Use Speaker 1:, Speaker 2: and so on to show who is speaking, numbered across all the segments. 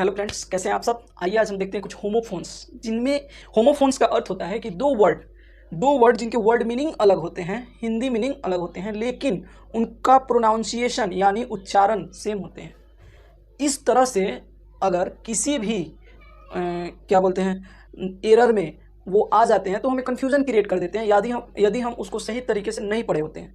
Speaker 1: Hello friends, कैसे हैं आप सब। आइए आज हम देखते हैं कुछ होमोफोन्स, जिनमें होमोफोन्स का अर्थ होता है कि दो वर्ड जिनके वर्ड मीनिंग अलग होते हैं, हिंदी मीनिंग अलग होते हैं, लेकिन उनका प्रोनाउंसिएशन यानी उच्चारण सेम होते हैं। इस तरह से अगर किसी भी क्या बोलते हैं एरर में वो आ जाते हैं तो हमें कन्फ्यूज़न क्रिएट कर देते हैं यदि हम उसको सही तरीके से नहीं पढ़े होते हैं।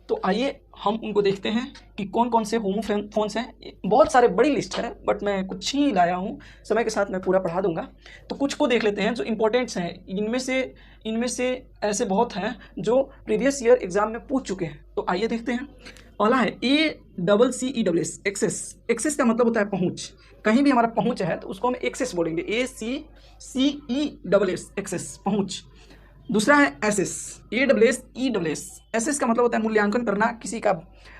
Speaker 1: तो आइए हम उनको देखते हैं कि कौन कौन से होमोफोन्स हैं। बहुत सारे, बड़ी लिस्ट है, बट मैं कुछ ही लाया हूँ। समय के साथ मैं पूरा पढ़ा दूंगा। तो कुछ को देख लेते हैं जो इंपॉर्टेंट्स हैं। इनमें से ऐसे बहुत हैं जो प्रीवियस ईयर एग्जाम में पूछ चुके हैं। तो आइए देखते हैं। पहला है ACCESS, एक्सेस का मतलब होता है पहुँच। कहीं भी हमारा पहुँच है तो उसको हम एक्सेस बोलेंगे, ACCESS, एक्सेस, पहुँच। दूसरा है ASSESS, एसएस का मतलब होता है मूल्यांकन करना, किसी का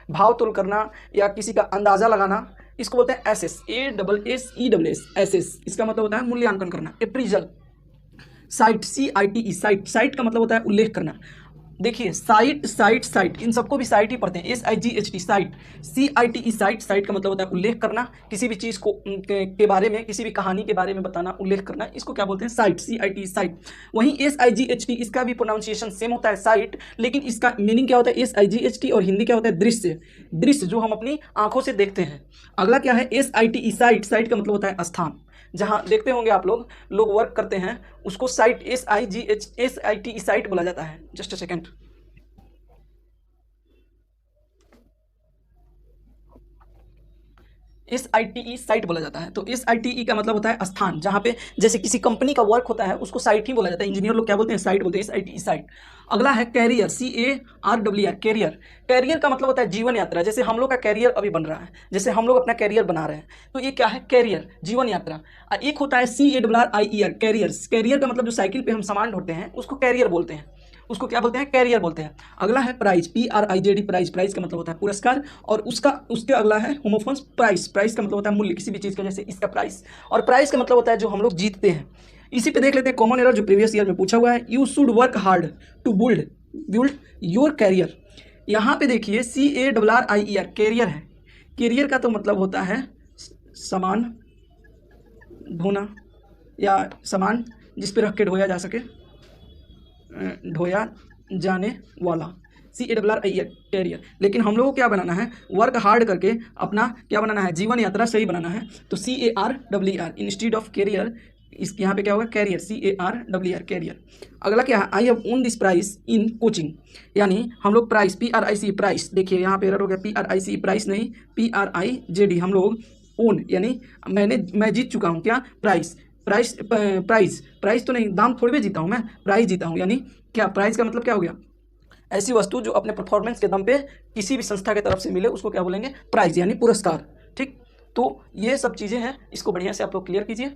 Speaker 1: भाव तोल करना या किसी का अंदाजा लगाना, इसको बोलते हैं एसएस, ASSESS, एसएस। इसका मतलब होता है मूल्यांकन करना। अप्रीजल, CITE, साइट का मतलब होता है उल्लेख करना। देखिए साइट, इन सबको भी साइट ही पढ़ते हैं, SIGHT, साइट। CITE, साइट का मतलब होता है उल्लेख करना, किसी भी चीज़ को के बारे में, किसी भी कहानी के बारे में बताना, उल्लेख करना, इसको क्या बोलते हैं, साइट, CITE, साइट। वहीं SIGHT, इसका भी प्रोनाउंसिएशन सेम होता है, साइट, लेकिन इसका मीनिंग क्या होता है, SIGHT, और हिंदी क्या होता है, दृश्य जो हम अपनी आंखों से देखते हैं। अगला क्या है, SITE, साइट का मतलब होता है स्थान। जहाँ देखते होंगे आप लोग वर्क करते हैं, उसको साइट, SITE, साइट बोला जाता है। Just a second. SITE, site बोला जाता है। तो SITE का मतलब होता है स्थान, जहाँ पे जैसे किसी कंपनी का वर्क होता है उसको साइट ही बोला जाता है। इंजीनियर लोग क्या बोलते हैं, साइट बोलते हैं, SITE, साइट। अगला है कैरियर, CARER, कैरियर का मतलब होता है जीवन यात्रा। जैसे हम लोग का कैरियर अभी बन रहा है, जैसे हम लोग अपना कैरियर बना रहे हैं, तो ये क्या है, कैरियर, जीवन यात्रा। एक होता है CARRIER, कैरियर का मतलब जो साइकिल पे हम सामान ढोते हैं उसको कैरियर बोलते हैं, उसको क्या बोलते हैं, कैरियर बोलते हैं। अगला है प्राइज, PRIZD, प्राइज का मतलब होता है पुरस्कार। और उसके अगला है होमोफोन्स, प्राइस का मतलब होता है मूल्य, किसी भी चीज़ का, जैसे इसका प्राइस। और प्राइस का मतलब होता है जो हम लोग जीतते हैं। इसी पे देख लेते हैं कॉमन एरर जो प्रीवियस ईयर में पूछा हुआ है, you should work hard to build your career. यहाँ पे देखिए CARRIER, कैरियर है। कैरियर का तो मतलब होता है सामान ढोना, या सामान जिस पे रख के ढोया जा सके, ढोया जाने वाला, CARRIER, कैरियर। लेकिन हम लोगों को क्या बनाना है, वर्क हार्ड करके अपना क्या बनाना है, जीवन यात्रा सही बनाना है। तो CARRIER इंस्टीड ऑफ कैरियर, इस यहाँ पे क्या होगा, कैरियर, CARRIER, कैरियर। अगला क्या है, I have own this price in coaching, यानी हम लोग प्राइस, PRIC, प्राइस, देखिए यहाँ पे एरर हो गया, PRIC, प्राइस नहीं, PRIZD, हम लोग ओन यानी मैं जीत चुका हूँ, क्या, प्राइस तो नहीं, दाम थोड़ी भी जीता हूँ मैं, प्राइस जीता हूँ। यानी क्या, प्राइस का मतलब क्या हो गया, ऐसी वस्तु जो अपने परफॉर्मेंस के दम पे किसी भी संस्था की तरफ से मिले उसको क्या बोलेंगे, प्राइज, यानी पुरस्कार। ठीक, तो ये सब चीज़ें हैं, इसको बढ़िया से आप लोग क्लियर कीजिए।